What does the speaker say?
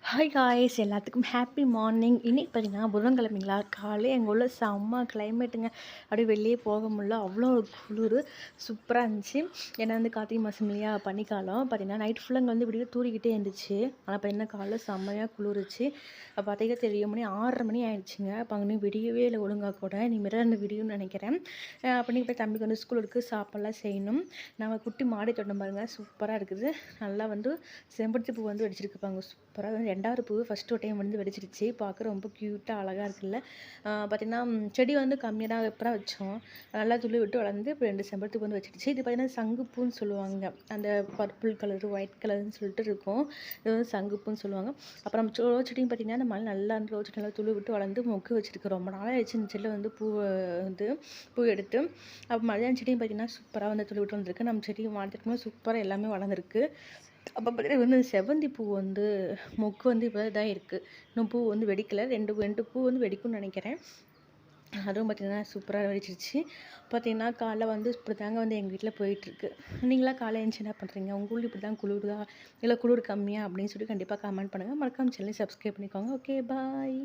Hi guys எல்லாத்துக்கும் happy morning. இன்றைக்கி பார்த்தீங்கன்னா புதன்கிழமைங்களா, காலையில் எங்கள் ஊரில் செம்ம கிளைமேட்டுங்க. அப்படியே வெளியே போக முடியல, அவ்வளோ குளிர் சூப்பராக இருந்துச்சு. ஏன்னா கார்த்திகை மாதம் இல்லையா, பனிக்காலம். பார்த்தீங்கன்னா நைட் ஃபுல்லாக இங்கே இப்படியே தூரிக்கிட்டே இருந்துச்சு. ஆனால் பார்த்தீங்கன்னா காலைல செம்மையாக குளிர்ச்சு. பார்த்தீங்கன்னா தெரியும், மணி 6:30 மணி ஆயிடுச்சுங்க. அப்போ அங்கே விடியவே இல்லை ஒழுங்காக கூட. இனிமேல் அந்த விடியும்னு நினைக்கிறேன். அப்போ போய் தம்பிக்கு ஸ்கூல் இருக்குது, சாப்பாடெல்லாம் செய்யணும். நாங்கள் குட்டி மாடி தோட்டம் பாருங்கள், சூப்பராக இருக்குது. நல்லா செம்பருத்தி பூ வெடிச்சிருக்குப்பாங்க, சூப்பராக. 2வது பூ ஃபஸ்ட்டு டைம் வெடிச்சிருச்சு. பார்க்க ரொம்ப க்யூட்டாக அழகாக இருக்குல்ல. பார்த்திங்கன்னா செடி கம்மியாக தான் இப்போ வச்சோம். நல்லா துளி விட்டு வளர்ந்து இப்போ 2 செம்பருத்தி பூ வச்சிருச்சு. இது பார்த்திங்கன்னா சங்குப்பூன்னு சொல்லுவாங்க. அந்த பர்பிள் கலரு ஒயிட் கலர்னு சொல்லிட்டு இருக்கும். இது சங்குப்பூன்னு சொல்லுவாங்க. அப்புறம் ரோஸ் செடியும் பார்த்திங்கன்னா அந்த மழை நல்லா ரோஸ் செடி நல்லா துளி விட்டு வளர்ந்து மொக்கு வச்சிருக்கு. ரொம்ப நாளாக ஆயிடுச்சு இந்த செடியில் பூ எடுத்து. அப்போ மலையாள செடியும் பார்த்திங்கன்னா சூப்பராக துளி விட்டு வந்திருக்கு. நம்ம செடியும் வாழ்த்துட்டு சூப்பராக எல்லாமே வளர்ந்துருக்கு. அப்போ பார்த்தீங்கன்னா செவ்வந்தி பூ மொக்கு இப்போ இதாக இருக்குது. இன்னும் பூ வெடிக்கலை. ரெண்டு பூ வெடிக்கும்னு நினைக்கிறேன். அதுவும் பார்த்திங்கன்னா சூப்பராக வெடிச்சிருச்சு. பார்த்திங்கன்னா காலைல இப்படி தாங்க எங்கள் வீட்டில் போயிட்டுருக்கு. நீங்களாம் காலை எழுந்துச்சி என்ன பண்ணுறீங்க? உங்கள் ஊரில் இப்படி தான் குளிருதா இல்லை குளிர் கம்மியா அப்படின்னு சொல்லி கண்டிப்பாக கமெண்ட் பண்ணுங்கள். மறக்காம சேனலை சப்ஸ்கிரைப் பண்ணிக்கோங்க. ஓகே, பாய்.